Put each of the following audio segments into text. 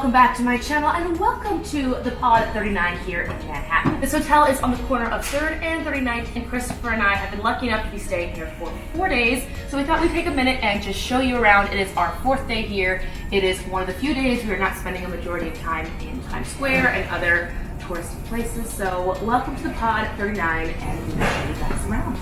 welcome back to my channel and welcome to the Pod 39 here in Manhattan. This hotel is on the corner of 3rd and 39th, and Christopher and I have been lucky enough to be staying here for 4 days, so we thought we'd take a minute and just show you around. It is our 4th day here. It is one of the few days we are not spending a majority of time in Times Square and other touristy places, so welcome to the Pod 39 and we're going to show you guys around.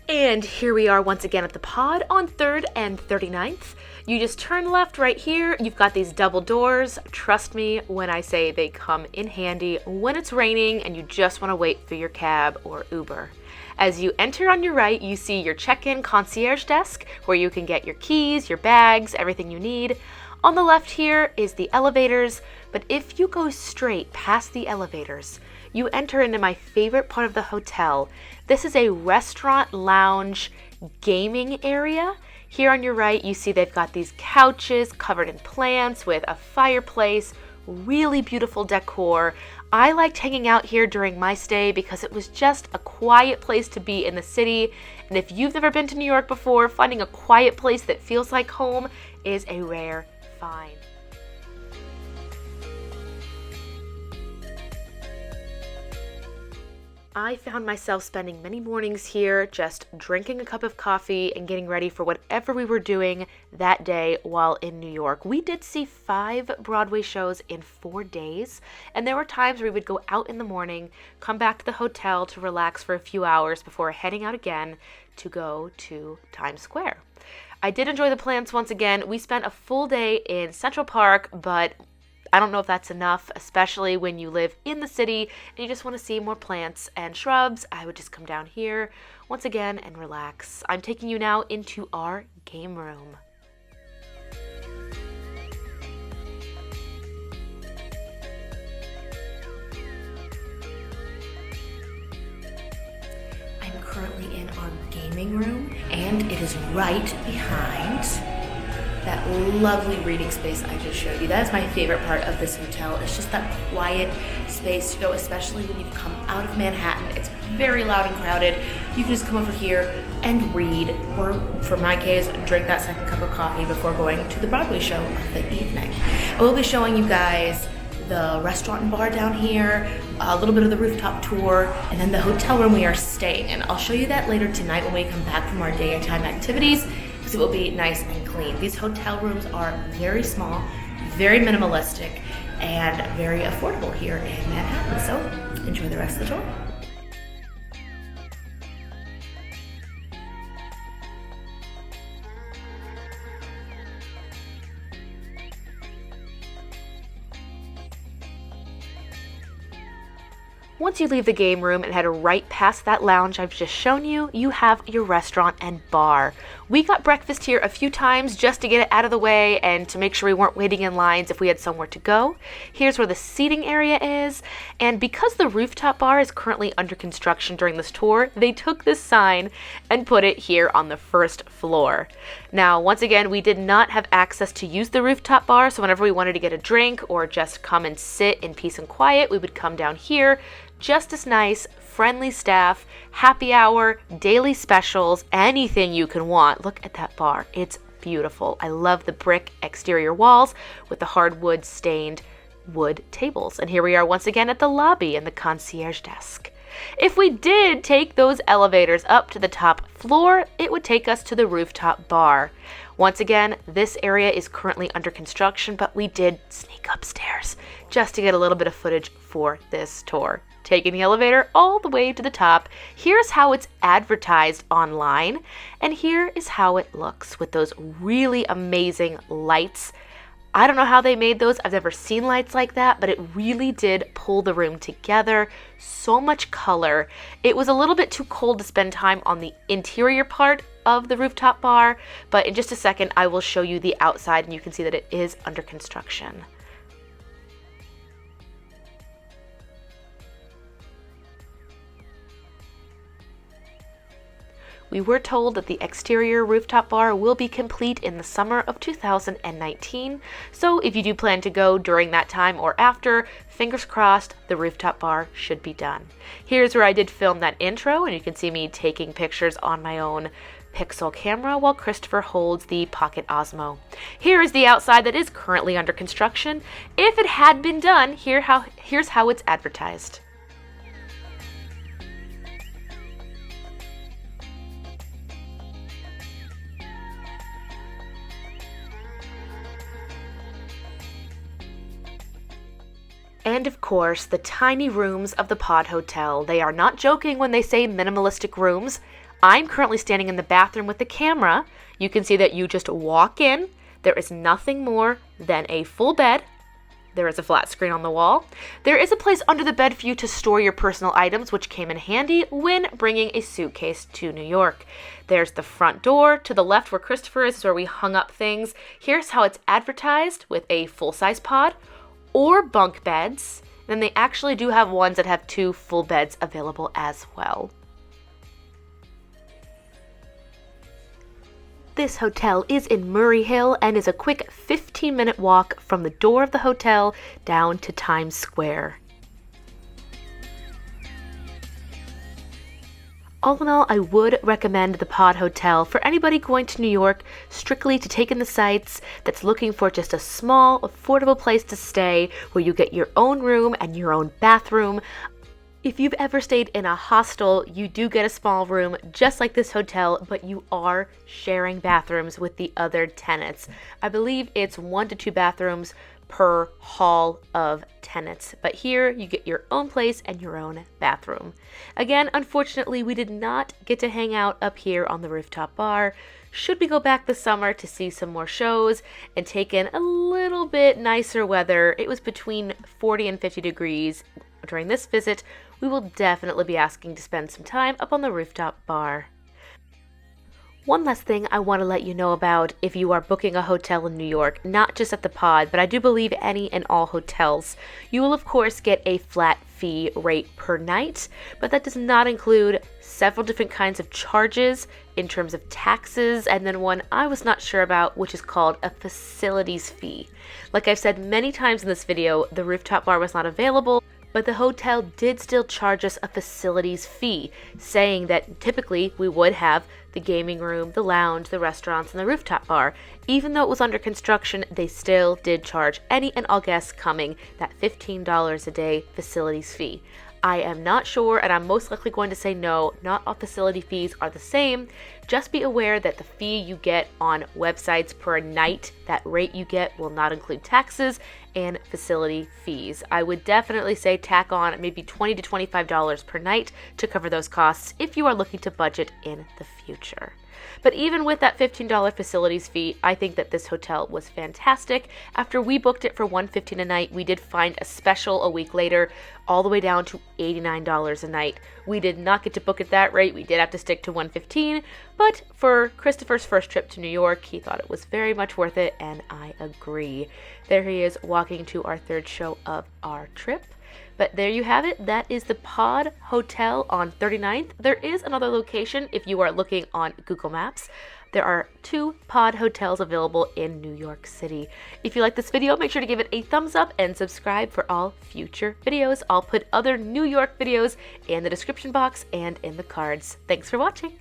And here we are once again at the Pod on 3rd and 39th. You just turn left right here. You've got these double doors. Trust me when I say they come in handy when it's raining and you just want to wait for your cab or Uber. As you enter on your right, you see your check-in concierge desk where you can get your keys, your bags, everything you need. On the left here is the elevators, but if you go straight past the elevators, you enter into my favorite part of the hotel. This is a restaurant, lounge, gaming area. Here on your right, you see they've got these couches covered in plants with a fireplace, really beautiful decor. I liked hanging out here during my stay because it was just a quiet place to be in the city. And if you've never been to New York before, finding a quiet place that feels like home is a rare find. I found myself spending many mornings here just drinking a cup of coffee and getting ready for whatever we were doing that day while in New York. We did see 5 Broadway shows in 4 days, and there were times where we would go out in the morning, come back to the hotel to relax for a few hours before heading out again to go to Times Square. I did enjoy the plants once again. We spent a full day in Central Park, but I don't know if that's enough, especially when you live in the city and you just want to see more plants and shrubs. I would just come down here once again and relax. I'm taking you now into our game room. I'm currently in our gaming room and it is right behind that lovely reading space I just showed you. That is my favorite part of this hotel. It's just that quiet space to go, especially when you've come out of Manhattan. It's very loud and crowded. You can just come over here and read, or for my case, drink that second cup of coffee before going to the Broadway show of the evening. I will be showing you guys the restaurant and bar down here, a little bit of the rooftop tour, and then the hotel room we are staying in. I'll show you that later tonight when we come back from our daytime activities, because it will be nice and clean. These hotel rooms are very small, very minimalistic, and very affordable here in Manhattan. So enjoy the rest of the tour. Once you leave the game room and head right past that lounge I've just shown you, you have your restaurant and bar. We got breakfast here a few times just to get it out of the way and to make sure we weren't waiting in lines if we had somewhere to go. Here's where the seating area is, and because the rooftop bar is currently under construction during this tour, they took this sign and put it here on the 1st floor. Now, once again, we did not have access to use the rooftop bar, so whenever we wanted to get a drink or just come and sit in peace and quiet, we would come down here. Just as nice, friendly staff, happy hour, daily specials, anything you can want. Look at that bar. It's beautiful. I love the brick exterior walls with the hardwood stained wood tables. And here we are once again at the lobby and the concierge desk. If we did take those elevators up to the top floor, it would take us to the rooftop bar. Once again, this area is currently under construction, but we did sneak upstairs just to get a little bit of footage for this tour. Taking the elevator all the way to the top, here's how it's advertised online, and here is how it looks with those really amazing lights. I don't know how they made those. I've never seen lights like that, but it really did pull the room together. So much color. It was a little bit too cold to spend time on the interior part of the rooftop bar, but in just a second I will show you the outside and you can see that it is under construction. We were told that the exterior rooftop bar will be complete in the summer of 2019, so if you do plan to go during that time or after, fingers crossed, the rooftop bar should be done. Here's where I did film that intro, and you can see me taking pictures on my own megapixel camera while Christopher holds the Pocket Osmo. Here is the outside that is currently under construction. If it had been done, here's how it's advertised. And of course, the tiny rooms of the Pod Hotel. They are not joking when they say minimalistic rooms. I'm currently standing in the bathroom with the camera. You can see that you just walk in. There is nothing more than a full bed. There is a flat screen on the wall. There is a place under the bed for you to store your personal items, which came in handy when bringing a suitcase to New York. There's the front door. To the left where Christopher is where we hung up things. Here's how it's advertised with a full-size pod or bunk beds. And then they actually do have ones that have 2 full beds available as well. This hotel is in Murray Hill and is a quick 15-minute walk from the door of the hotel down to Times Square. All in all, I would recommend the Pod Hotel for anybody going to New York strictly to take in the sights, that's looking for just a small, affordable place to stay where you get your own room and your own bathroom. If you've ever stayed in a hostel, you do get a small room just like this hotel, but you are sharing bathrooms with the other tenants. I believe it's 1 to 2 bathrooms per hall of tenants, but here you get your own place and your own bathroom. Again, unfortunately, we did not get to hang out up here on the rooftop bar. Should we go back this summer to see some more shows and take in a little bit nicer weather, it was between 40 and 50 degrees during this visit, we will definitely be asking to spend some time up on the rooftop bar. One last thing I want to let you know about if you are booking a hotel in New York, not just at the Pod, but I do believe any and all hotels. You will of course get a flat fee rate per night, but that does not include several different kinds of charges in terms of taxes, and then one I was not sure about, which is called a facilities fee. Like I've said many times in this video, the rooftop bar was not available, but the hotel did still charge us a facilities fee, saying that typically we would have the gaming room, the lounge, the restaurants, and the rooftop bar. Even though it was under construction, they still did charge any and all guests coming that $15 a day facilities fee. I am not sure, and I'm most likely going to say no, not all facility fees are the same. Just be aware that the fee you get on websites per night, that rate you get will not include taxes and facility fees. I would definitely say tack on maybe $20 to $25 per night to cover those costs if you are looking to budget in the future. But even with that $15 facilities fee, I think that this hotel was fantastic. After we booked it for $115 a night, we did find a special a week later, all the way down to $89 a night. We did not get to book at that rate. We did have to stick to $115, but for Christopher's first trip to New York, he thought it was very much worth it, and I agree. There he is walking to our 3rd show of our trip. But there you have it. That is the Pod Hotel on 39th. There is another location if you are looking on Google Maps. There are 2 Pod Hotels available in New York City. If you like this video, make sure to give it a thumbs up and subscribe for all future videos. I'll put other New York videos in the description box and in the cards. Thanks for watching.